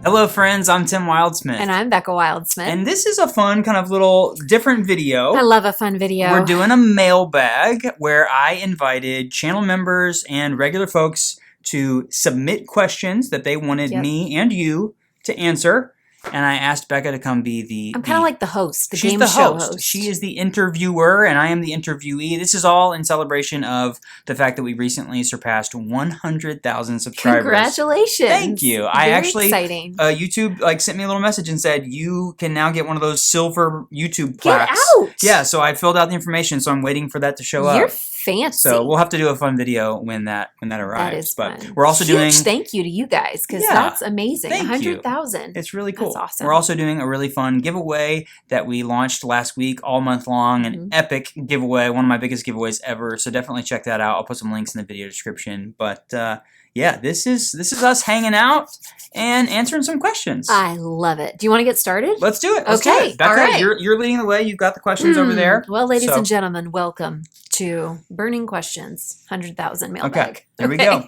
Hello friends, I'm Tim Wildsmith. And I'm Becca Wildsmith. And this is a fun kind of little different video. I love a fun video. We're doing a mailbag where I invited channel members and regular folks to submit questions that they wanted me and you to answer. And I asked Becca to come be the... I'm kind of like the host, she's game the show host. She is the interviewer, and I am the interviewee. This is all in celebration of the fact that we recently surpassed 100,000 subscribers. Congratulations. Thank you. Very exciting. YouTube sent me a little message and said, you can now get one of those silver YouTube plaques. Get out! Yeah, so I filled out the information, so I'm waiting for that to show up. You're fancy. So we'll have to do a fun video when that arrives. That is but fun. We're also doing... thank you to you guys, because that's amazing. 100,000. It's really cool. That's awesome. We're also doing a really fun giveaway that we launched last week, all month long, an epic giveaway, one of my biggest giveaways ever. So definitely check that out. I'll put some links in the video description. But yeah, this is us hanging out and answering some questions. I love it. Do you want to get started? Let's do it. Okay. Becca, all right. You're leading the way. You've got the questions over there. Well, ladies and gentlemen, welcome to Burning Questions, 100,000 mailbag. Okay, there we go.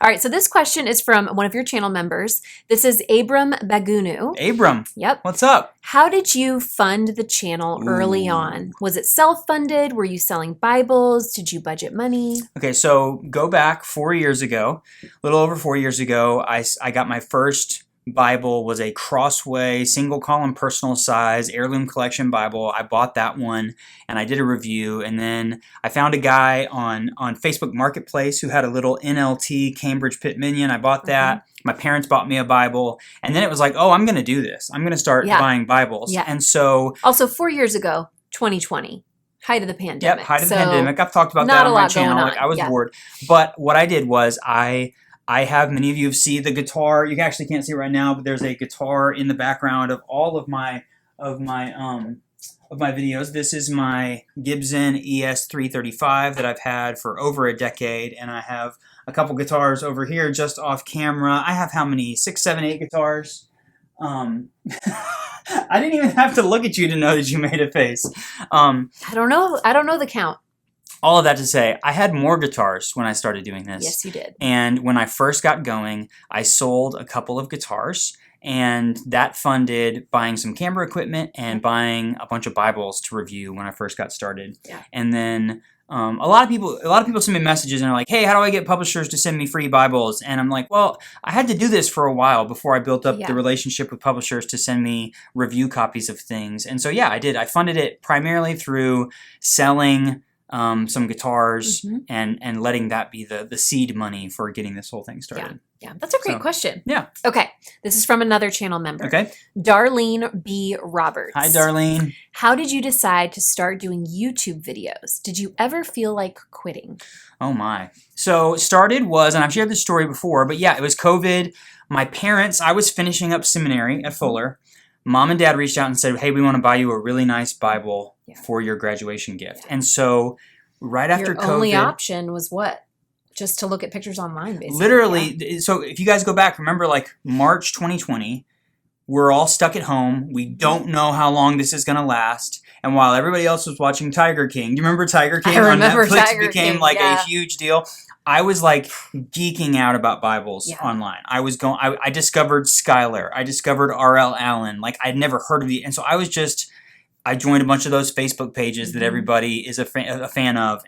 All right, so this question is from one of your channel members. This is Abram Bagunu. Abram. Yep. What's up? How did you fund the channel early on? Was it self-funded? Were you selling Bibles? Did you budget money? Okay, so go back 4 years ago, a little over 4 years ago, I got my first Bible. Was a Crossway single column personal size heirloom collection Bible. I bought that one and I did a review, and then I found a guy on Facebook Marketplace who had a little NLT Cambridge Pit Minion. I bought that. My parents bought me a Bible, and then it was like, oh, I'm going to do this. I'm going to start buying Bibles. Yeah. And so also 4 years ago, 2020. Height of the pandemic. Yep, height of the pandemic. I've talked about that on my channel. Like, I was bored. But what I did was I have, many of you have seen the guitar. You actually can't see it right now, but there's a guitar in the background of all of my videos. This is my Gibson ES335 that I've had for over a decade, and I have a couple guitars over here just off camera. I have how many? 6, 7, 8 guitars. I didn't even have to look at you to know that you made a face. I don't know. I don't know the count. All of that to say, I had more guitars when I started doing this. Yes, you did. And when I first got going, I sold a couple of guitars, and that funded buying some camera equipment and buying a bunch of Bibles to review when I first got started. Yeah. And then a lot of people send me messages and are like, hey, how do I get publishers to send me free Bibles? And I'm like, well, I had to do this for a while before I built up the relationship with publishers to send me review copies of things. And so, yeah, I did. I funded it primarily through selling some guitars and letting that be the seed money for getting this whole thing started. Yeah, that's a great question. Yeah. Okay, this is from another channel member. Okay. Darlene B. Roberts. Hi, Darlene. How did you decide to start doing YouTube videos? Did you ever feel like quitting? Oh my. So started was, and I've shared this story before, but yeah, it was COVID. My parents, I was finishing up seminary at Fuller. Mom and Dad reached out and said, hey, we want to buy you a really nice Bible for your graduation gift. And so right after COVID... Your only option was what? Just to look at pictures online, basically. Literally. So if you guys go back, remember like March 2020, we're all stuck at home. We don't know how long this is going to last. And while everybody else was watching Tiger King, do you remember Tiger King on Netflix? It became like a huge deal. I was like geeking out about Bibles online. I discovered Schuyler. I discovered R.L. Allen. Like, I'd never heard of and so I joined a bunch of those Facebook pages that everybody is a fan of,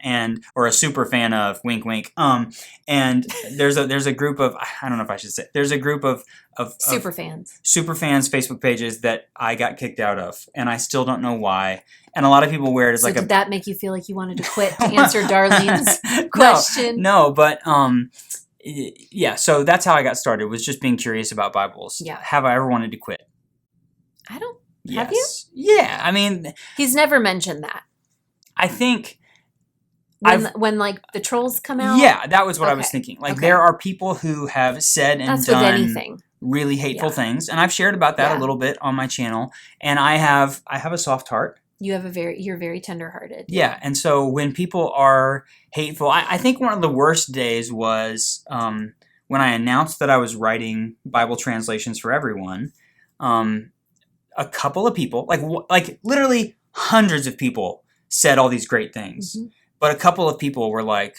or a super fan of. Wink, wink. And there's a group of, I don't know if I should say, there's a group of super fans Facebook pages that I got kicked out of, and I still don't know why. And a lot of people wear it as like did that make you feel like you wanted to quit to answer Darlene's question? No, but yeah. So that's how I got started. Was just being curious about Bibles. Yeah. Have I ever wanted to quit? I don't. Yes. Have you? Yeah. I mean, he's never mentioned that. I think when like the trolls come out. Yeah, that was what I was thinking. Like there are people who have said and done with anything. Really hateful things, and I've shared about that a little bit on my channel. And I have a soft heart. You're very tender-hearted. Yeah, and so when people are hateful, I think one of the worst days was when I announced that I was writing Bible translations for everyone. A couple of people, like literally hundreds of people, said all these great things. But a couple of people were like,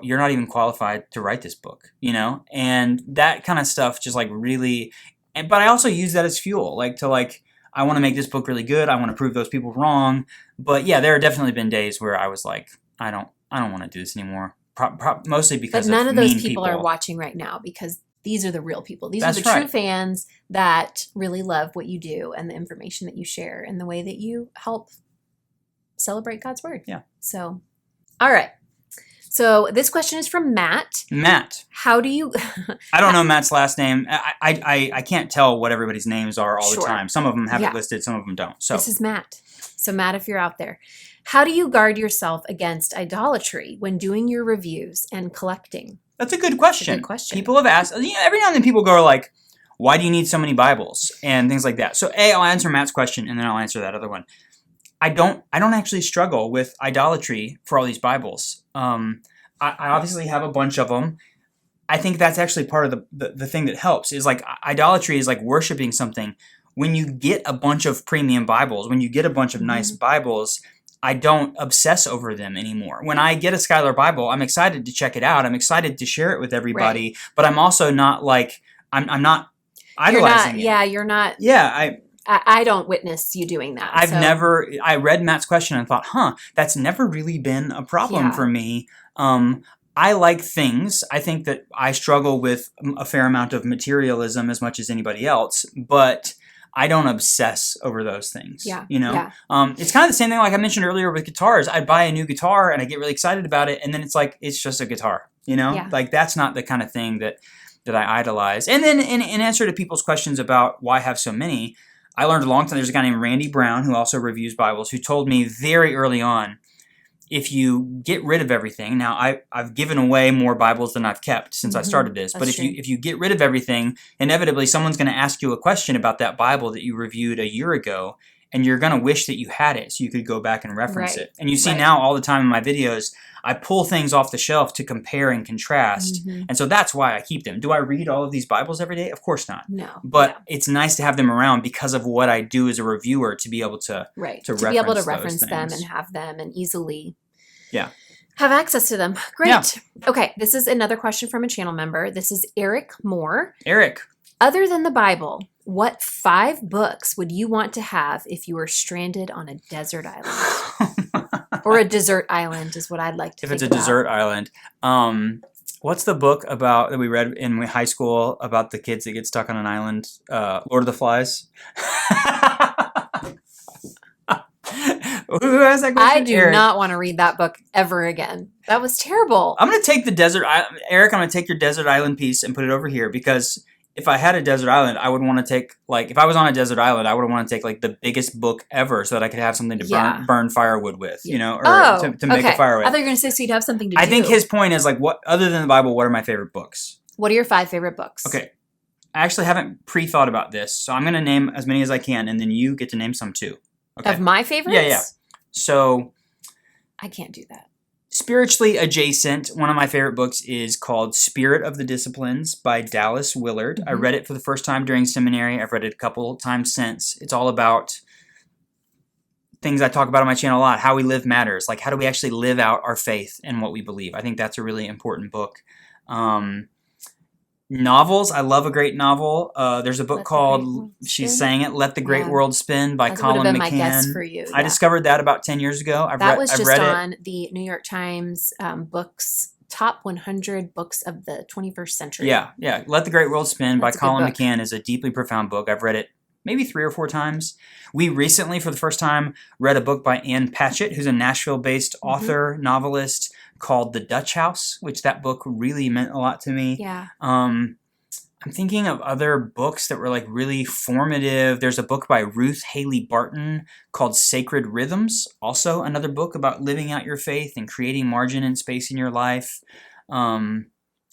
"You're not even qualified to write this book," you know? And that kind of stuff just like really But I also use that as fuel, I want to make this book really good. I want to prove those people wrong. But yeah, there have definitely been days where I was like, I don't want to do this anymore. Mostly because But none of those mean people are watching right now because these are the real people. These are the That's true fans that really love what you do and the information that you share and the way that you help celebrate God's word. Yeah. So, all right. So this question is from Matt. Matt. How do you... I don't know Matt's last name. I can't tell what everybody's names are all the time. Some of them have it listed, some of them don't. So this is Matt. So Matt, if you're out there, how do you guard yourself against idolatry when doing your reviews and collecting? That's a good question. That's a good question. People have asked, every now and then people go like, why do you need so many Bibles? And things like that. So I'll answer Matt's question and then I'll answer that other one. I don't actually struggle with idolatry for all these Bibles. I obviously have a bunch of them. I think that's actually part of the thing that helps is like idolatry is like worshiping something. When you get a bunch of premium Bibles, when you get a bunch of nice Bibles, I don't obsess over them anymore. When I get a Schuyler Bible, I'm excited to check it out. I'm excited to share it with everybody, but I'm also not like, I'm not idolizing it. Yeah, you're not. Yeah, I don't witness you doing that. I read Matt's question and thought, that's never really been a problem for me. I like things. I think that I struggle with a fair amount of materialism as much as anybody else, but I don't obsess over those things. Yeah. It's kind of the same thing like I mentioned earlier with guitars. I buy a new guitar and I get really excited about it, and then it's like it's just a guitar. Like that's not the kind of thing that I idolize. And then in answer to people's questions about why I have so many, I learned a long time. There's a guy named Randy Brown who also reviews Bibles who told me very early on, if you get rid of everything, now I've given away more Bibles than I've kept since I started this, but if you get rid of everything, inevitably someone's going to ask you a question about that Bible that you reviewed a year ago, and you're going to wish that you had it so you could go back and reference it. And you see now all the time in my videos, I pull things off the shelf to compare and contrast, and so that's why I keep them. Do I read all of these Bibles every day? Of course not. No. But it's nice to have them around because of what I do as a reviewer to be able to reference them and have them and easily have access to them. Great. Yeah. Okay, this is another question from a channel member. This is Eric Moore. Eric. Other than the Bible, what 5 books would you want to have if you were stranded on a desert island? Or a desert island is what I'd like to think about. If it's a desert island. What's the book about that we read in high school about the kids that get stuck on an island? Lord of the Flies? Who has that question? I do not want to read that book ever again. That was terrible. I'm going to take the desert island. Eric, I'm going to take your desert island piece and put it over here because if I had a desert island, I would want to take, if I was on a desert island, I would want to take, the biggest book ever so that I could have something to burn firewood with, to make a fire with. I thought you were going to say so you'd have something to do. I think his point is, what other than the Bible, what are my favorite books? What are your 5 favorite books? Okay. I actually haven't pre-thought about this, so I'm going to name as many as I can, and then you get to name some too. Okay. Of my favorites? Yeah. So I can't do that. Spiritually adjacent, one of my favorite books is called Spirit of the Disciplines by Dallas Willard. I read it for the first time during seminary. I've read it a couple times since. It's all about things I talk about on my channel a lot. How we live matters. How do we actually live out our faith and what we believe? I think that's a really important book. Novels. I love a great novel. There's a book called, she's saying it, Let the Great World Spin by Colin McCann. My guess for you. I discovered that about 10 years ago. That was just on the New York Times books, top 100 books of the 21st century. Yeah. Let the Great World Spin by Colin McCann is a deeply profound book. I've read it maybe 3 or 4 times. We recently, for the first time, read a book by Ann Patchett, who's a Nashville-based author, novelist, called The Dutch House, which that book really meant a lot to me. Yeah. I'm thinking of other books that were really formative. There's a book by Ruth Haley Barton called Sacred Rhythms, also another book about living out your faith and creating margin and space in your life.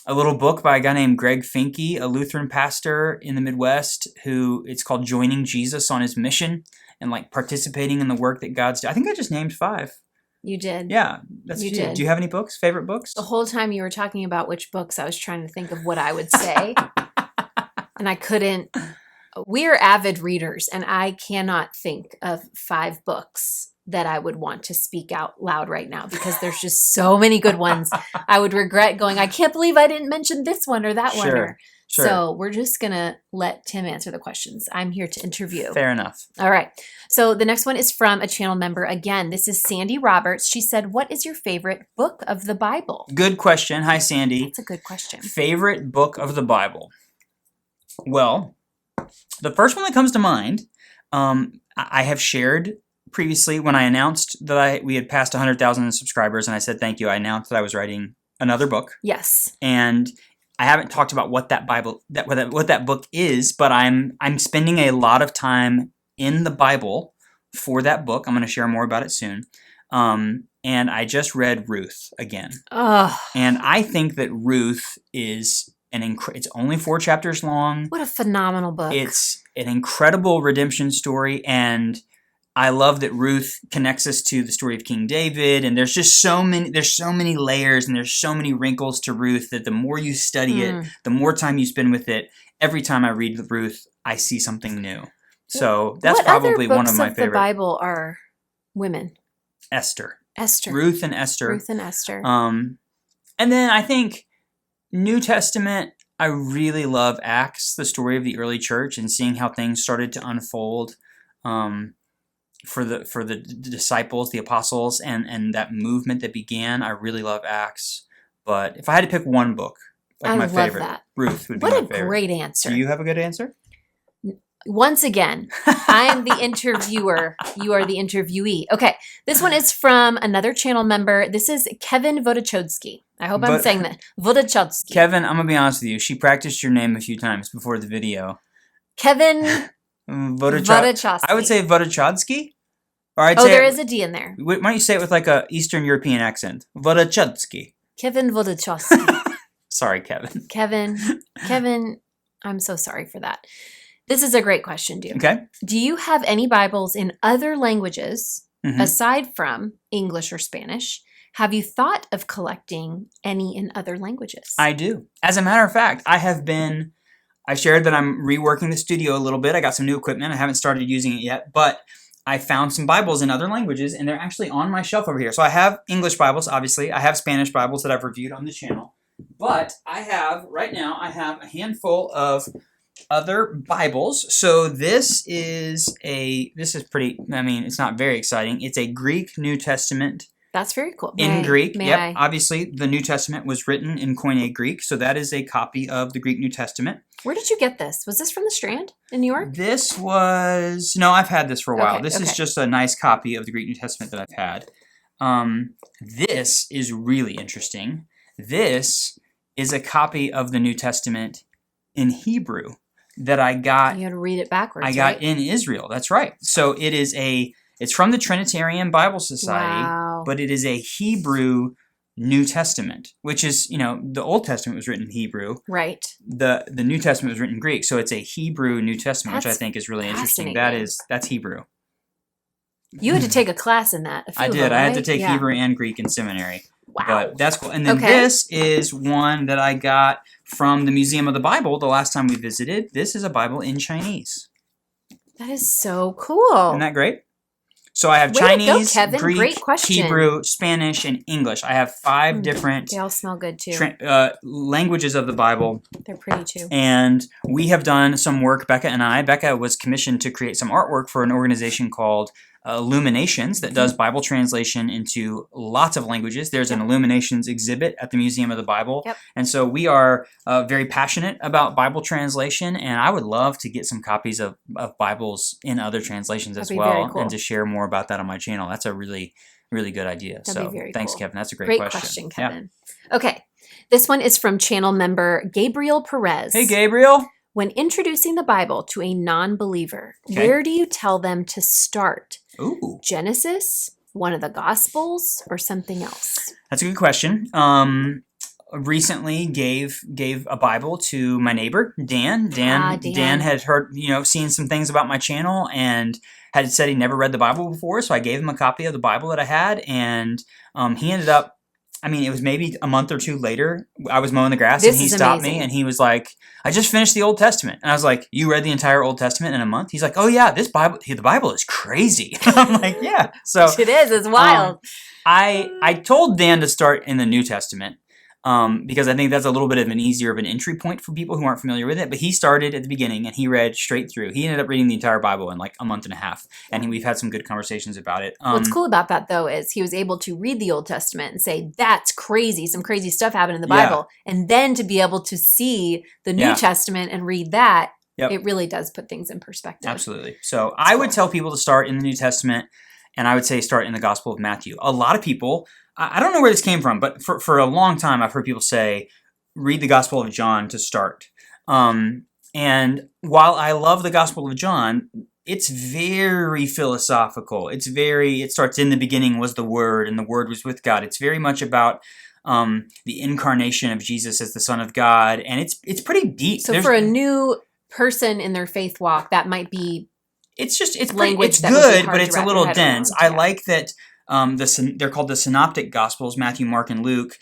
A little book by a guy named Greg Finke, a Lutheran pastor in the Midwest, who it's called Joining Jesus on His Mission and participating in the work that God's doing. I think I just named 5. You did. Yeah, that's you. Did. Do you have any books? Favorite books? The whole time you were talking about which books, I was trying to think of what I would say, and I couldn't. We are avid readers, and I cannot think of 5 books that I would want to speak out loud right now because there's just so many good ones. I would regret going, I can't believe I didn't mention this one or that one. Sure. So we're just going to let Tim answer the questions. I'm here to interview. Fair enough. All right. So the next one is from a channel member. Again, this is Sandy Roberts. She said, what is your favorite book of the Bible? Good question. Hi, Sandy. That's a good question. Favorite book of the Bible? Well, the first one that comes to mind, I have shared previously when I announced that we had passed 100,000 subscribers, and I said thank you. I announced that I was writing another book. Yes. And I haven't talked about what that book is, but I'm spending a lot of time in the Bible for that book. I'm going to share more about it soon. And I just read Ruth again. Oh. And I think that Ruth is it's only 4 chapters long. What a phenomenal book. It's an incredible redemption story, and I love that Ruth connects us to the story of King David, and there's so many layers and there's so many wrinkles to Ruth that the more you study it, the more time you spend with it, every time I read Ruth, I see something new. So that's probably one of my favorite. What books of the Bible are women? Esther. Ruth and Esther. And then I think New Testament, I really love Acts, the story of the early church and seeing how things started to unfold. For the disciples, the apostles, and that movement that began. I really love Acts. But if I had to pick one book, my favorite, that. Ruth would be my favorite. What a great answer. Do you have a good answer? Once again, I am the interviewer. You are the interviewee. Okay, this one is from another channel member. This is Kevin Vodachodsky. I hope I'm saying that. Vodachodsky. Kevin, I'm going to be honest with you. She practiced your name a few times before the video. Kevin Vodachodsky. I would say Vodachodsky. Or I'd say there is a D in there. Why don't you say it with like a Eastern European accent? Vodachodsky. Kevin Vodachodsky. Sorry, Kevin. Kevin, I'm so sorry for that. This is a great question, dude. Okay. Do you have any Bibles in other languages aside from English or Spanish? Have you thought of collecting any in other languages? I do. As a matter of fact, I shared that I'm reworking the studio a little bit. I got some new equipment. I haven't started using it yet, but I found some Bibles in other languages, and they're actually on my shelf over here. So I have English Bibles, obviously. I have Spanish Bibles that I've reviewed on the channel. But right now, I have a handful of other Bibles. So this is pretty, it's not very exciting. It's a Greek New Testament. That's very cool. Greek. Yep. Obviously, the New Testament was written in Koine Greek, so that is a copy of the Greek New Testament. Where did you get this? Was this from the Strand in New York? No, I've had this for a while. This is just a nice copy of the Greek New Testament that I've had. This is really interesting. This is a copy of the New Testament in Hebrew that I got. You had to read it backwards. I got in Israel. That's right. So it's from the Trinitarian Bible Society, but it is a Hebrew New Testament, which is, the Old Testament was written in Hebrew. Right. The New Testament was written in Greek, so it's a Hebrew New Testament, which I think is really interesting. That's Hebrew. You had to take a class in that. I did. I had to take Hebrew and Greek in seminary. Wow. But that's cool. And then this is one that I got from the Museum of the Bible the last time we visited. This is a Bible in Chinese. That is so cool. Isn't that great? So I have Chinese, Greek, Hebrew, Spanish, and English. I have 5 different. They all smell good too. Languages of the Bible. They're pretty too. And we have done some work, Becca and I. Becca was commissioned to create some artwork for an organization called Illuminations that does Bible translation into lots of languages. There's an Illuminations exhibit at the Museum of the Bible. Yep. And so we are very passionate about Bible translation, and I would love to get some copies of Bibles in other translations as well, and to share more about that on my channel. That's a really, really good idea. That'd be very thanks, cool. Kevin. That's a great question. Great question, Kevin. Yeah. Okay. This one is from channel member Gabriel Perez. Hey, Gabriel. When introducing the Bible to a non-believer, where do you tell them to start? Ooh. Genesis, one of the Gospels, or something else? That's a good question. Recently gave a Bible to my neighbor, Dan. Dan had heard, seen some things about my channel and had said he never read the Bible before. So I gave him a copy of the Bible that I had, and he ended up, it was maybe a month or 2 later. I was mowing the grass and he stopped me and he was like, I just finished the Old Testament. And I was like, you read the entire Old Testament in a month? He's like, oh yeah, the Bible is crazy. I'm like, yeah. So it is. It's wild. I told Dan to start in the New Testament. because I think that's a little bit of an easier of an entry point for people who aren't familiar with it. But he started at the beginning and he read straight through. He ended up reading the entire Bible in like a month and a half, and we've had some good conversations about it. What's cool about that, though, is he was able to read the Old Testament and say, that's crazy. Some crazy stuff happened in the Bible. And then to be able to see the New Testament and read that, it really does put things in perspective. Absolutely. So I would tell people to start in the New Testament, and I would say start in the Gospel of Matthew. A lot of people, I don't know where this came from, but for a long time I've heard people say, read the Gospel of John to start. And while I love the Gospel of John, it's very philosophical. It starts in the beginning was the Word, and the Word was with God. It's very much about the incarnation of Jesus as the Son of God, and it's pretty deep. So for a new person in their faith walk, that might be it's language. It's good, but it's a little dense. I like that they're called the Synoptic Gospels, Matthew, Mark, and Luke.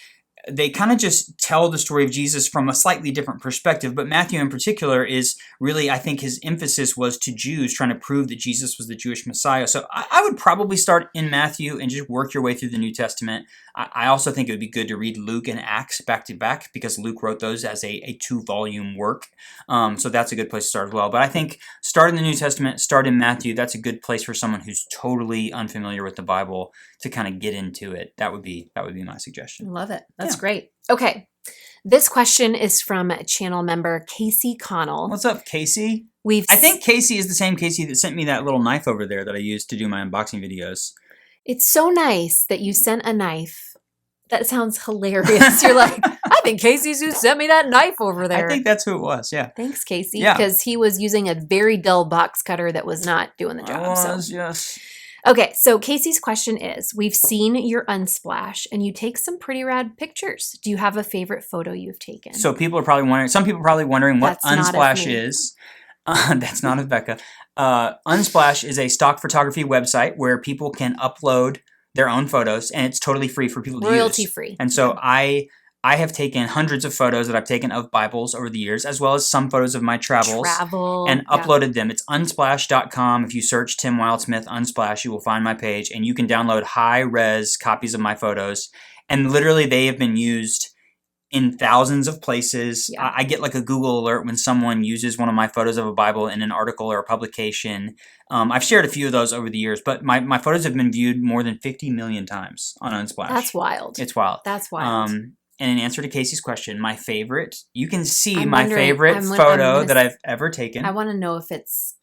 They kind of just tell the story of Jesus from a slightly different perspective, but Matthew in particular is really, I think his emphasis was to Jews, trying to prove that Jesus was the Jewish Messiah. So I would probably start in Matthew and just work your way through the New Testament. I also think it would be good to read Luke and Acts back to back because Luke wrote those as a 2-volume work. So that's a good place to start as well. But I think start in the New Testament, start in Matthew. That's a good place for someone who's totally unfamiliar with the Bible to kind of get into it. That would be my suggestion. Love it. That's great. Okay. This question is from channel member Casey Connell. What's up, Casey? I think Casey is the same Casey that sent me that little knife over there that I used to do my unboxing videos. It's so nice that you sent a knife. That sounds hilarious. You're like, I think Casey's who sent me that knife over there. I think that's who it was, yeah. Thanks, Casey. Because he was using a very dull box cutter that was not doing the job. Yes. Okay, so Casey's question is, we've seen your Unsplash, and you take some pretty rad pictures. Do you have a favorite photo you've taken? So some people are probably wondering what Unsplash is. That's not of Becca. Unsplash is a stock photography website where people can upload their own photos, and it's totally free for people to use. Royalty free. And so I have taken hundreds of photos that I've taken of Bibles over the years, as well as some photos of my travels. And uploaded them. It's unsplash.com. If you search Tim Wildsmith Unsplash, you will find my page, and you can download high-res copies of my photos. And literally, they have been used in thousands of places. I get like a Google alert when someone uses one of my photos of a Bible in an article or a publication. I've shared a few of those over the years, but my photos have been viewed more than 50 million times on Unsplash. That's wild. It's wild. That's wild. And in answer to Casey's question, my favorite, you can see my favorite photo that I've ever taken. I want to know if it's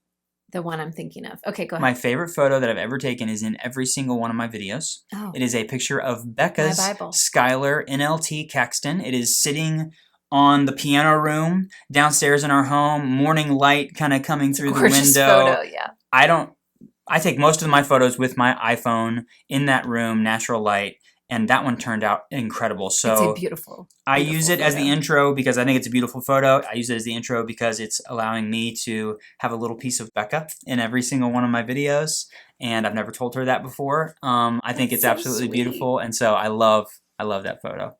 the one I'm thinking of. Okay, go ahead. My favorite photo that I've ever taken is in every single one of my videos. Oh. It is a picture of Becca's Skylar NLT Caxton. It is sitting on the piano room downstairs in our home, morning light kind of coming through the window. Photo, yeah. I take most of my photos with my iPhone in that room, natural light. And that one turned out incredible. So it's a beautiful I use it as the intro because I think it's a beautiful photo. I use it as the intro because it's allowing me to have a little piece of Becca in every single one of my videos. And I've never told her that before. I think it's absolutely beautiful. And so I love that photo.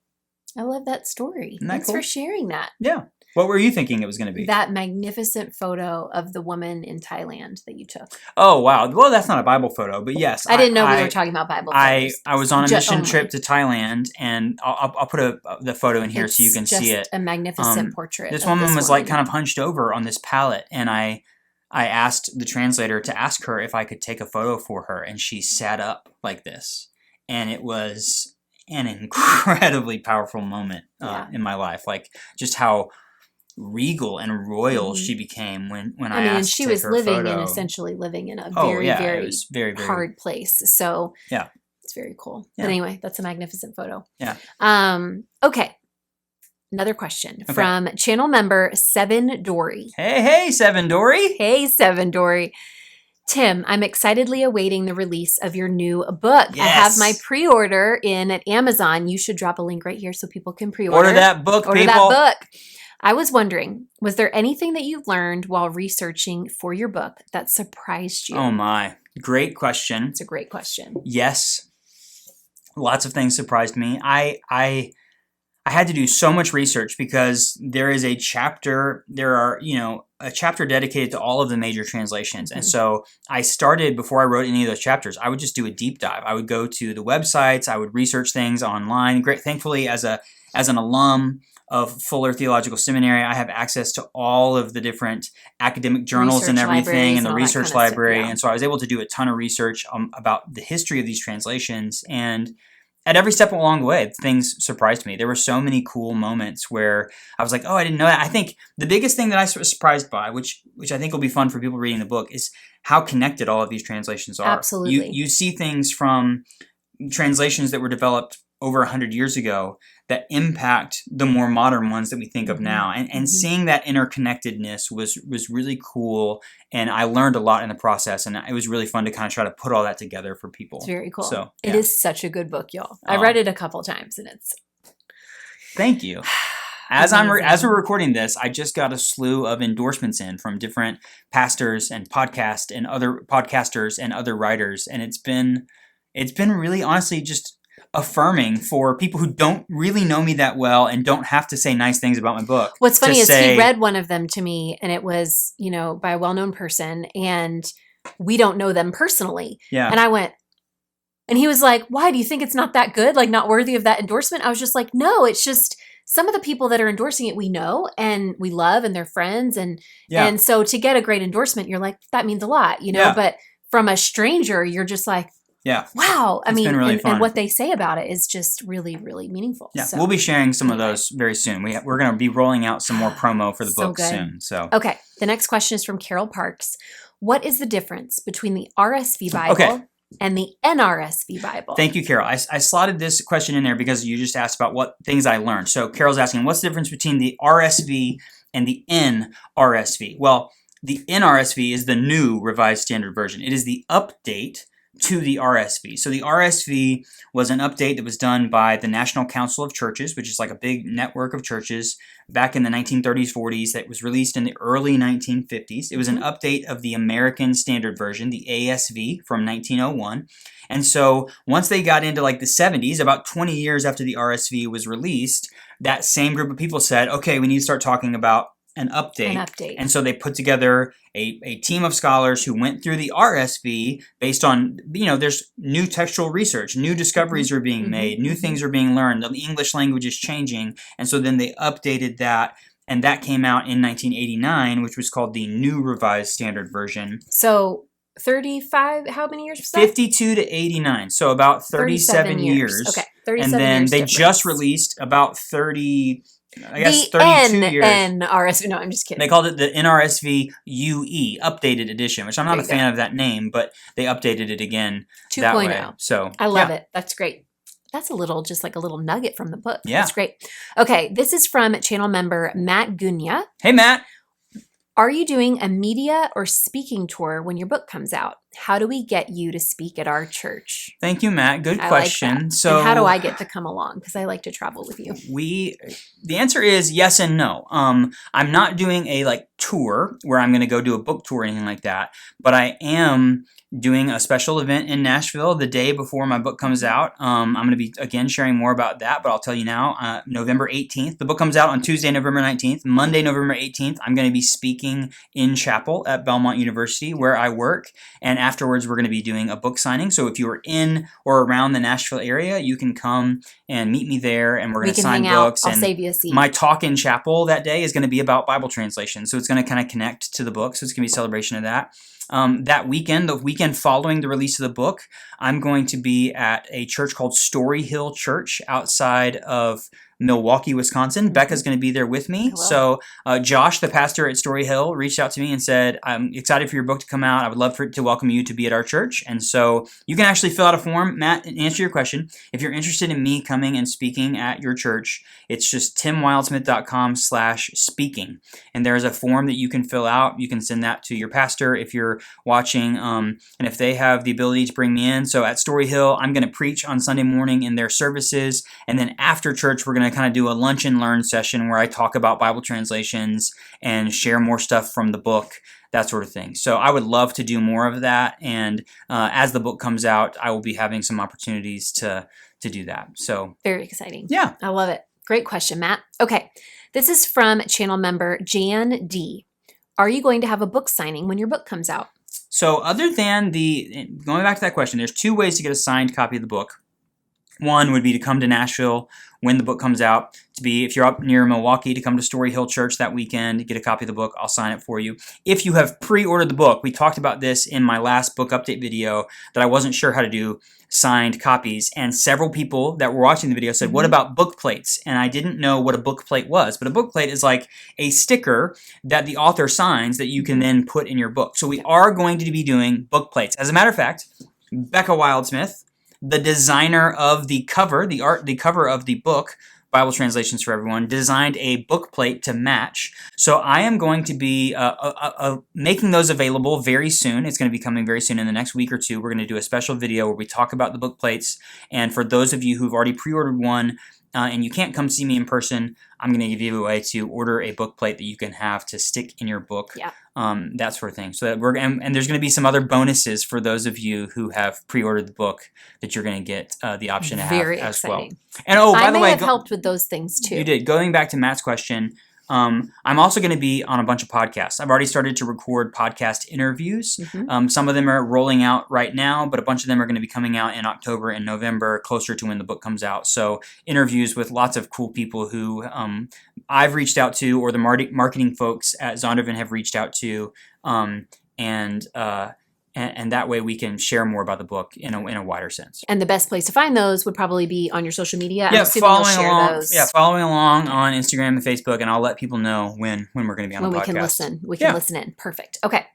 I love that story. Thanks cool? for sharing that. Yeah. What were you thinking it was going to be? That magnificent photo of the woman in Thailand that you took. Oh, wow. Well, that's not a Bible photo, but yes. I didn't know we were talking about Bible photos. I was on a mission trip to Thailand, and I'll put the photo in here so you can see it. It's a magnificent portrait. This woman was like kind of hunched over on this pallet, and I asked the translator to ask her if I could take a photo for her, and she sat up like this. And it was an incredibly powerful moment in my life. Like just how regal and royal she became when I asked. And she was essentially living in a very hard place. So yeah, it's very cool. Yeah. But anyway, that's a magnificent photo. Yeah. Okay. Another question from channel member Seven Dory. Hey, Seven Dory. Hey, Seven Dory. Tim, I'm excitedly awaiting the release of your new book. Yes. I have my pre-order in at Amazon. You should drop a link right here so people can pre-order. Order that book, people. Order that book. I was wondering, was there anything that you learned while researching for your book that surprised you? Oh my, great question. It's a great question. Yes. Lots of things surprised me. I had to do so much research because there is a chapter, there are, a chapter dedicated to all of the major translations. Mm-hmm. And so I started, before I wrote any of those chapters, I would just do a deep dive. I would go to the websites, I would research things online. Thankfully, as an alum of Fuller Theological Seminary, I have access to all of the different academic journals and everything, and the research library. And so I was able to do a ton of research about the history of these translations. And at every step along the way, things surprised me. There were so many cool moments where I was like, oh, I didn't know that. I think the biggest thing that I was surprised by, which I think will be fun for people reading the book, is how connected all of these translations are. Absolutely. You see things from translations that were developed over 100 years ago that impact the more modern ones that we think of now. And seeing that interconnectedness was really cool. And I learned a lot in the process. And it was really fun to kind of try to put all that together for people. It's very cool. So, It is such a good book, y'all. I read it a couple times and it's... Thank you. As we're recording this, I just got a slew of endorsements in from different pastors and podcasters and other writers. And it's been really honestly just affirming for people who don't really know me that well and don't have to say nice things about my book. What's funny is he read one of them to me, and it was, by a well-known person, and we don't know them personally. Yeah. And I went, and he was like, why, do you think it's not that good? Like, not worthy of that endorsement? I was just like, no, it's just some of the people that are endorsing it we know and we love and they're friends. And so to get a great endorsement, you're like, that means a lot, but from a stranger, you're just like, yeah. Wow. It's been really fun. And what they say about it is just really, really meaningful. Yeah. So, we'll be sharing some of those very soon. We're going to be rolling out some more promo for the book soon. So okay. The next question is from Carol Parks. What is the difference between the RSV Bible and the NRSV Bible? Thank you, Carol. I slotted this question in there because you just asked about what things I learned. So Carol's asking, what's the difference between the RSV and the NRSV? Well, the NRSV is the New Revised Standard Version. It is the update to the RSV. So the RSV was an update that was done by the National Council of Churches, which is like a big network of churches back in the 1930s, 40s, that was released in the early 1950s. It was an update of the American Standard Version, the ASV, from 1901. And so once they got into like the 70s, about 20 years after the RSV was released, that same group of people said, okay, we need to start talking about an update. And so they put together a team of scholars who went through the RSV based on, there's new textual research, new discoveries are being made, new things are being learned, the English language is changing. And so then they updated that, and that came out in 1989, which was called the New Revised Standard Version. So 35, how many years was that? 52 to 89, so about 37 years. Okay, 37 years. And then they just released about 32 years. NRSV. No, I'm just kidding. They called it the NRSV UE, Updated Edition, which I'm not a fan of that name, but they updated it again 2.0. That way. So I love it. That's great. That's just like a little nugget from the book. Yeah. That's great. Okay, this is from channel member Matt Gunya. Hey, Matt. Are you doing a media or speaking tour when your book comes out? How do we get you to speak at our church? Thank you, Matt. Good question. Like so, and how do I get to come along? Because I like to travel with you. The answer is yes and no. I'm not doing a tour where I'm going to go do a book tour or anything like that, but I am doing a special event in Nashville the day before my book comes out. I'm going to be, again, sharing more about that, but I'll tell you now, November 18th. The book comes out on Tuesday, November 19th. Monday, November 18th, I'm going to be speaking in chapel at Belmont University where I work, and afterwards we're going to be doing a book signing. So if you are in or around the Nashville area, you can come and meet me there, and we're going to sign books. I'll save you a seat. My talk in chapel that day is going to be about Bible translation, so it's going to kind of connect to the book, so it's going to be a celebration of that. That weekend, the weekend following the release of the book, I'm going to be at a church called Story Hill Church outside of Milwaukee, Wisconsin. Becca's going to be there with me. So Josh, the pastor at Story Hill, reached out to me and said, I'm excited for your book to come out. I would love to welcome you to be at our church. And so you can actually fill out a form, Matt, and answer your question. If you're interested in me coming and speaking at your church, it's just timwildsmith.com/speaking. And there's a form that you can fill out. You can send that to your pastor if you're watching, and if they have the ability to bring me in. So at Story Hill, I'm going to preach on Sunday morning in their services. And then after church, we're going to kind of do a lunch and learn session where I talk about Bible translations and share more stuff from the book, that sort of thing. So I would love to do more of that. And as the book comes out, I will be having some opportunities to do that. So very exciting. Yeah. I love it. Great question, Matt. Okay. This is from channel member Jan D. are you going to have a book signing when your book comes out? So other than going back to that question, there's 2 ways to get a signed copy of the book. One would be to come to Nashville when the book comes out. If you're up near Milwaukee, to come to Story Hill Church that weekend, get a copy of the book. I'll sign it for you. If you have pre-ordered the book, we talked about this in my last book update video, that I wasn't sure how to do signed copies. And several people that were watching the video said, what about book plates? And I didn't know what a book plate was. But a book plate is like a sticker that the author signs that you can then put in your book. So we are going to be doing book plates. As a matter of fact, Becca Wildsmith, the designer of the cover, the cover of the book, Bible Translations for Everyone, designed a book plate to match. So I am going to be making those available very soon. It's going to be coming very soon in the next week or 2. We're going to do a special video where we talk about the book plates. And for those of you who've already pre-ordered one, and you can't come see me in person, I'm going to give you a way to order a book plate that you can have to stick in your book, that sort of thing. So that and there's going to be some other bonuses for those of you who have pre-ordered the book that you're going to get the option to have as well. And by the way, I may have helped with those things too. You did. Going back to Matt's question, I'm also going to be on a bunch of podcasts. I've already started to record podcast interviews. Some of them are rolling out right now, but a bunch of them are going to be coming out in October and November, closer to when the book comes out. So interviews with lots of cool people who I've reached out to, or the marketing folks at Zondervan have reached out to, and that way we can share more about the book in a wider sense. And the best place to find those would probably be on your social media. Yeah, following along on Instagram and Facebook, and I'll let people know when we're going to be on the podcast. We can listen in. Perfect. Okay.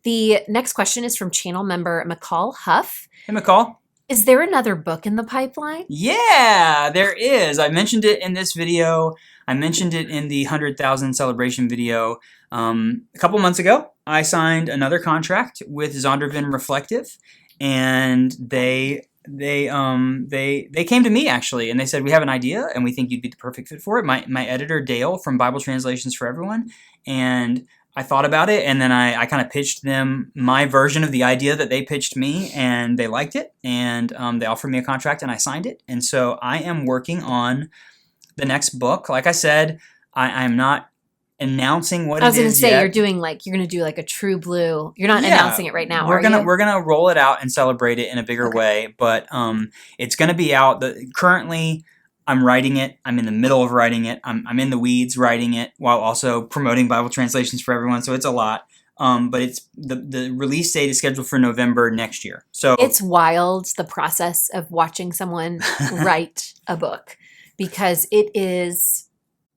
The next question is from channel member McCall Huff. Hey, McCall. Is there another book in the pipeline? Yeah, there is. I mentioned it in this video. I mentioned it in the 100,000 celebration video. A couple months ago, I signed another contract with Zondervan Reflective, and they came to me actually, and they said, we have an idea, and we think you'd be the perfect fit for it. My editor Dale from Bible Translations for Everyone, and I thought about it, and then I kind of pitched them my version of the idea that they pitched me, and they liked it, and they offered me a contract, and I signed it. And so I am working on the next book. Like I said, I'm not announcing what it is. I was going to say, yet. you're going to do like a true blue. You're not announcing it right now, We're gonna roll it out and celebrate it in a bigger way, but it's going to be out. Currently, I'm writing it. I'm in the middle of writing it. I'm in the weeds writing it while also promoting Bible Translations for Everyone. So it's a lot. But it's the release date is scheduled for November next year. So it's wild, the process of watching someone write a book, because it is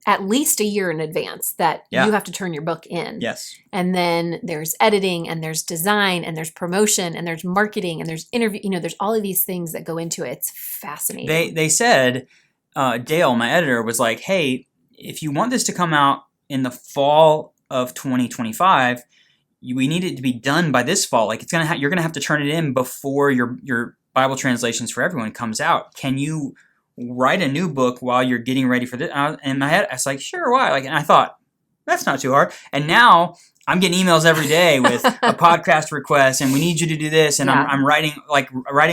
at least a year in advance that you have to turn your book in. Yes. And then there's editing, and there's design, and there's promotion, and there's marketing, and there's interview. There's all of these things that go into it. It's fascinating. They said, Dale, my editor, was like, hey, if you want this to come out in the fall of 2025, we need it to be done by this fall. Like you're gonna have to turn it in before your Bible Translations for Everyone comes out. Can you write a new book while you're getting ready for this? And in my head, I was like, sure, why? And I thought, that's not too hard. And now I'm getting emails every day with a podcast request, and we need you to do this. And I'm writing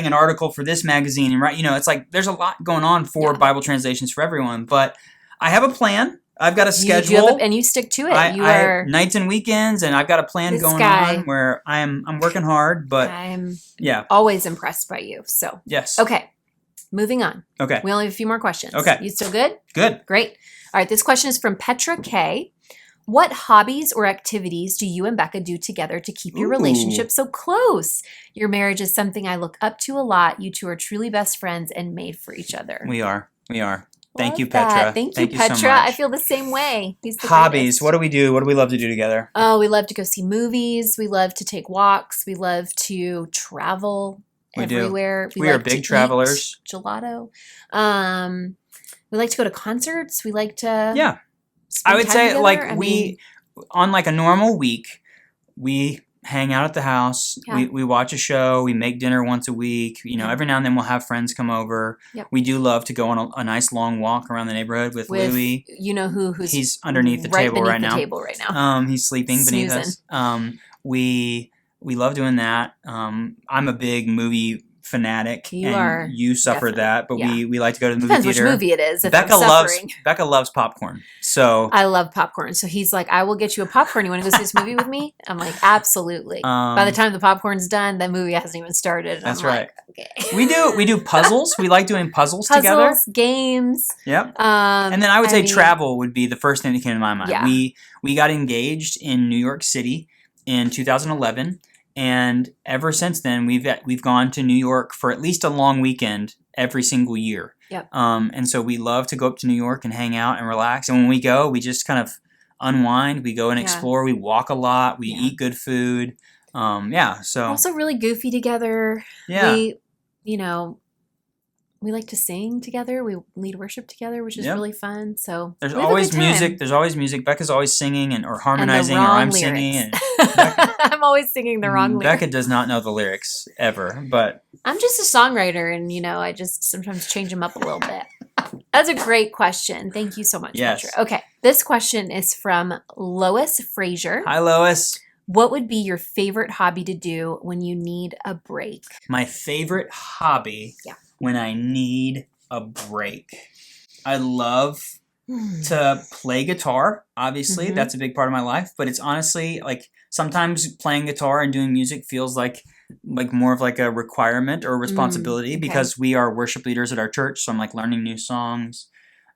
an article for this magazine, and it's like there's a lot going on for Bible Translations for Everyone. But I have a plan. I've got a schedule, and you stick to it. I nights and weekends, and I've got a plan going on where I'm working hard. But I'm always impressed by you. So yes, okay. Moving on. Okay. We only have a few more questions. Okay. You still good? Good. Great. All right. This question is from Petra K. What hobbies or activities do you and Becca do together to keep your relationship so close? Your marriage is something I look up to a lot. You two are truly best friends and made for each other. We are. Thank you, That. Petra. Thank you, Petra. So much. I feel the same way. Hobbies. Greatest. What do we do? What do we love to do together? Oh, we love to go see movies. We love to take walks. We love to travel. Everywhere. We are big travelers. Gelato. We like to go to concerts. We like to I would say together. On like a normal week, we hang out at the house. Yeah. We watch a show. We make dinner once a week. Every now and then we'll have friends come over. Yep. We do love to go on a nice long walk around the neighborhood with Louie. You know who's he's underneath the table right now. He's sleeping beneath Snoozing. us. We love doing that. I'm a big movie fanatic, You and are, you suffer definitely. that. But Yeah. we like to go to the movie Depends theater. which movie it is. If Becca I'm suffering. loves popcorn. So I love popcorn. So he's like, I will get you a popcorn. You want to go see this movie with me? I'm like, absolutely. By the time the popcorn's done, that movie hasn't even started. And that's I'm right. Like, okay. We do puzzles. We like doing puzzles together. Games. Yep. And then I would say mean, travel would be the first thing that came to my mind. Yeah. We got engaged in New York City in 2011, and ever since then we've gone to New York for at least a long weekend every single year. Yep. And so we love to go up to New York and hang out and relax. And when we go, we just kind of unwind. We go and explore. We walk a lot. We eat good food. So we're also really goofy together. Yeah. We like to sing together. We lead worship together, which is really fun. So there's always music. There's always music. Becca's always singing or harmonizing, or I'm lyrics. singing. And I'm always singing the wrong lyrics. Becca does not know the lyrics ever, but I'm just a songwriter, and I just sometimes change them up a little bit. That's a great question. Thank you so much, Petra. Okay, this question is from Lois Frazier. Hi, Lois. What would be your favorite hobby to do when you need a break? My favorite hobby when I need a break. I love to play guitar. Obviously, that's a big part of my life. But it's honestly like sometimes playing guitar and doing music feels like more of like a requirement or a responsibility because we are worship leaders at our church. So I'm like learning new songs.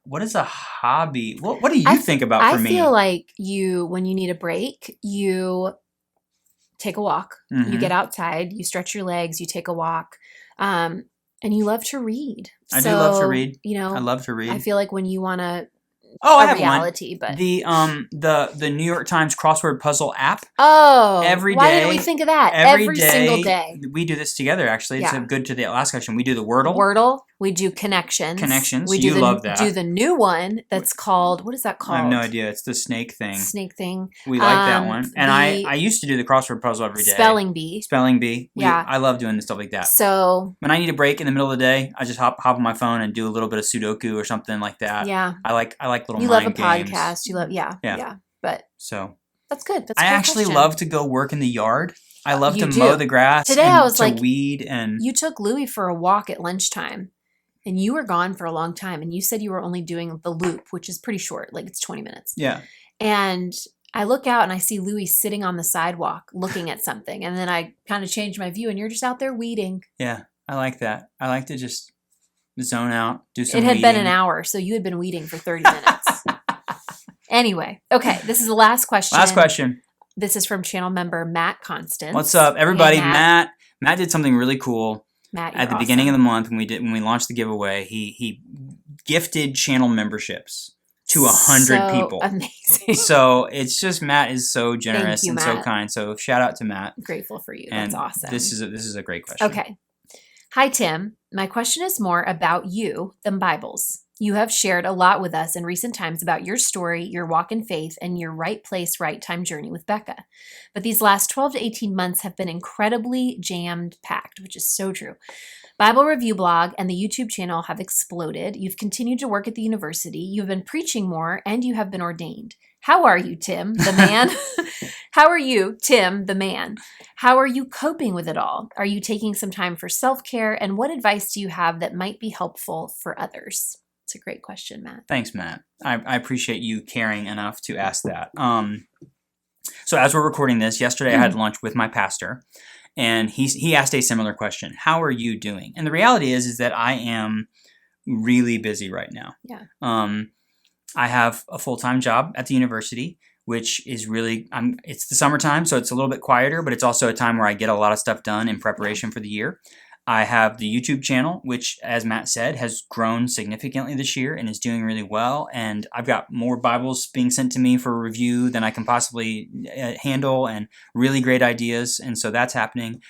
What is a hobby? What do you think about for me? I feel like when you need a break, you take a walk. You get outside, you stretch your legs, you take a walk, and you love to read. I do love to read. I love to read. I feel like when you want to I have reality, one. But the New York Times crossword puzzle app. Every day. Why didn't we think of that? Every single day. We do this together. Actually, it's good to the last question. We do the Wordle. We do connections. We do love that. Do the new one that's called, what is that called? I have no idea. It's the snake thing. We like that one. And I used to do the crossword puzzle every day. Spelling bee. I love doing stuff like that. So when I need a break in the middle of the day, I just hop on my phone and do a little bit of Sudoku or something like that. Yeah. I like little you mind love a games. podcast. You love yeah. But so that's good. That's I actually love to go work in the yard. I love to mow the grass. Today I was like, weed and you took Louie for a walk at lunchtime. And you were gone for a long time. And you said you were only doing the loop, which is pretty short. Like it's 20 minutes. Yeah. And I look out and I see Louie sitting on the sidewalk looking at something. And then I kind of change my view and you're just out there weeding. Yeah. I like that. I like to just zone out, do some It had weeding. been an hour. So you had been weeding for 30 minutes. Anyway. Okay. This is the last question. Last question. This is from channel member Matt Constance. What's up, everybody? Hey, Matt did something really cool. Matt, at the beginning of the month when we launched the giveaway, he gifted channel memberships to 100 people. Amazing. So it's just Matt is so generous and Matt. so kind. So shout out to Matt. I'm grateful for you. And that's awesome. This is a great question. Okay. Hi Tim. My question is more about you than Bibles. You have shared a lot with us in recent times about your story, your walk in faith, and your right place, right time journey with Becca. But these last 12 to 18 months have been incredibly jam-packed, which is so true. Bible Review blog and the YouTube channel have exploded. You've continued to work at the university. You've been preaching more, and you have been ordained. How are you, Tim, the man? How are you, Tim, the man? How are you coping with it all? Are you taking some time for self-care? And what advice do you have that might be helpful for others? It's a great question, Matt. Thanks, Matt. I appreciate you caring enough to ask that. So as we're recording this, yesterday I had lunch with my pastor, and he asked a similar question. How are you doing? And the reality is that I am really busy right now. Yeah. I have a full-time job at the university, which is really, it's the summertime, so it's a little bit quieter, but it's also a time where I get a lot of stuff done in preparation for the year. I have the YouTube channel, which, as Matt said, has grown significantly this year and is doing really well. And I've got more Bibles being sent to me for review than I can possibly handle, and really great ideas. And so that's happening.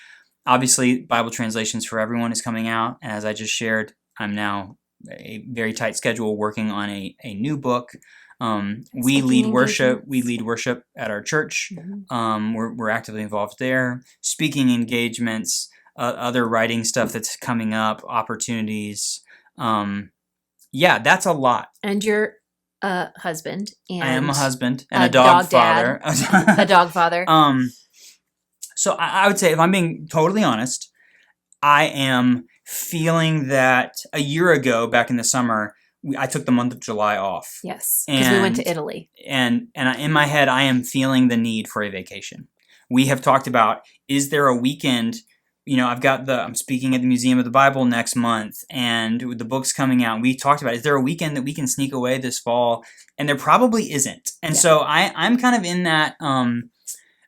Obviously, Bible Translations for Everyone is coming out. And as I just shared, I'm now a very tight schedule working on a new book. We lead worship. We lead worship at our church. Mm-hmm. We're actively involved there. Speaking engagements. Other writing stuff that's coming up, opportunities. That's a lot. And you're a husband. And I am a husband and a dog father. A dog father. So I would say, if I'm being totally honest, I am feeling that a year ago, back in the summer, I took the month of July off. Yes, because we went to Italy. And in my head, I am feeling the need for a vacation. We have talked about, is there a weekend? I'm speaking at the Museum of the Bible next month, and with the book's coming out, we talked about, is there a weekend that we can sneak away this fall? And there probably isn't. And so I'm kind of in that, I'm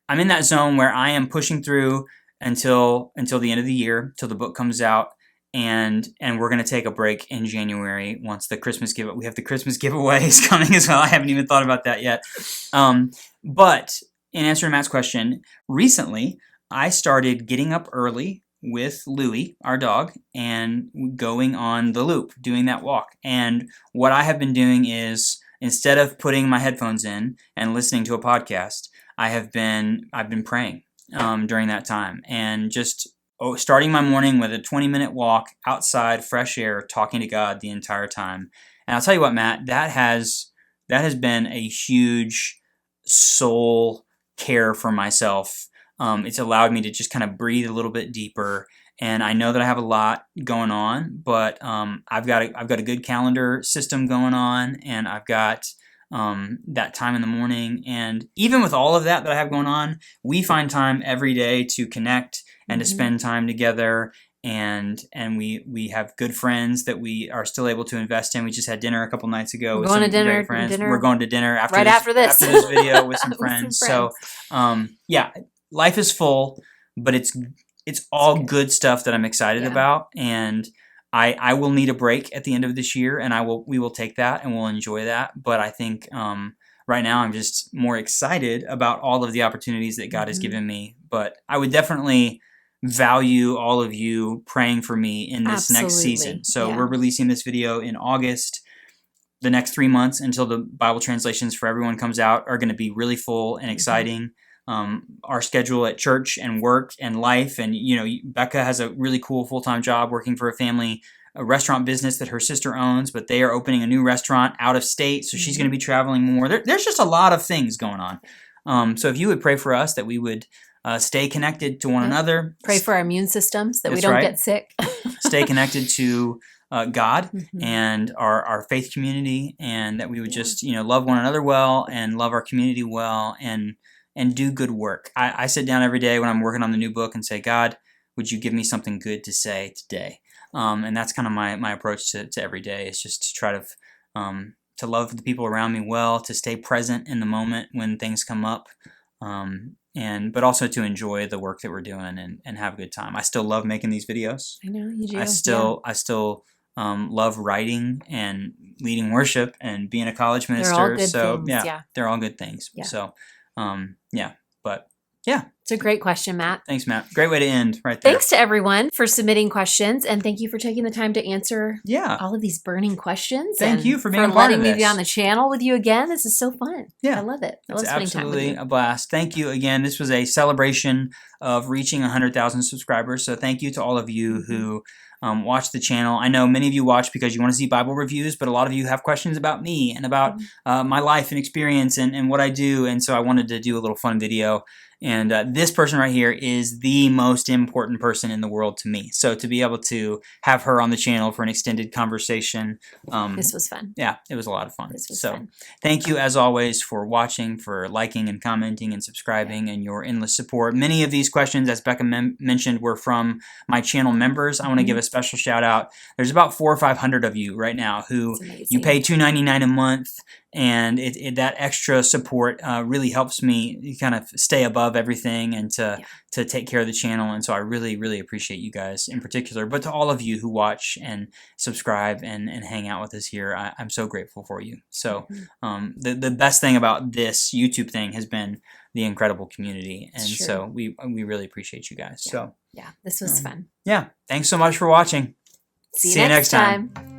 in that zone where I am pushing through until the end of the year, till the book comes out. And we're going to take a break in January once the Christmas giveaway. We have the Christmas giveaways coming as well. I haven't even thought about that yet. But in answer to Matt's question, recently I started getting up early with Louie, our dog, and going on the loop, doing that walk. And what I have been doing is, instead of putting my headphones in and listening to a podcast, I've been praying during that time, and just starting my morning with a 20-minute walk outside, fresh air, talking to God the entire time. And I'll tell you what, Matt, that has been a huge soul care for myself. It's allowed me to just kind of breathe a little bit deeper. And I know that I have a lot going on, but I've got a good calendar system going on, and I've got that time in the morning. And even with all of that I have going on, we find time every day to connect and to spend time together. And we have good friends that we are still able to invest in. We just had dinner a couple nights ago with some great friends. We're going to dinner after this video with some friends. So life is full, but it's all good stuff that I'm excited about. And I will need a break at the end of this year, and we will take that and we'll enjoy that. But I think right now I'm just more excited about all of the opportunities that God has given me. But I would definitely value all of you praying for me in this next season. So we're releasing this video in August. The next 3 months until the Bible translations for everyone comes out are going to be really full and exciting. Our schedule at church and work and life, and Becca has a really cool full-time job working for a restaurant business that her sister owns, but they are opening a new restaurant out of state, so she's going to be traveling more. There's just a lot of things going on. So if you would pray for us that we would stay connected to one another, pray for our immune systems that we don't get sick, stay connected to God and our faith community, and that we would just love one another well and love our community well and do good work. I sit down every day when I'm working on the new book and say, God, would you give me something good to say today? And that's kind of my approach to every day, is just to try to love the people around me well, to stay present in the moment when things come up, but also to enjoy the work that we're doing and have a good time. I still love making these videos. I know you do. I still love writing and leading worship and being a college minister. They're all good things. They're all good things. Yeah. So, It's a great question, Matt. Thanks, Matt. Great way to end right there. Thanks to everyone for submitting questions, and thank you for taking the time to answer all of these burning questions. Thank you for being a part letting of me this. be on the channel with you again. This is so fun. Yeah. I love it. I It's love spending time with absolutely you. a blast. Thank you again. This was a celebration of reaching 100,000 subscribers. So thank you to all of you who watch the channel. I know many of you watch because you want to see Bible reviews, but a lot of you have questions about me and about my life and experience and what I do. And so I wanted to do a little fun video. And this person right here is the most important person in the world to me. So to be able to have her on the channel for an extended conversation. This was fun. Yeah, it was a lot of fun. This was fun. Thank you as always for watching, for liking and commenting and subscribing and your endless support. Many of these questions, as Becca mentioned, were from my channel members. I want to give a special shout out. There's about 400 or 500 of you right now who you pay $2.99 a month. And that extra support really helps me kind of stay above everything and to take care of the channel. And so I really, really appreciate you guys in particular. But to all of you who watch and subscribe and hang out with us here, I'm so grateful for you. So the best thing about this YouTube thing has been the incredible community. And so we really appreciate you guys. Yeah. So this was fun. Yeah. Thanks so much for watching. See you next time.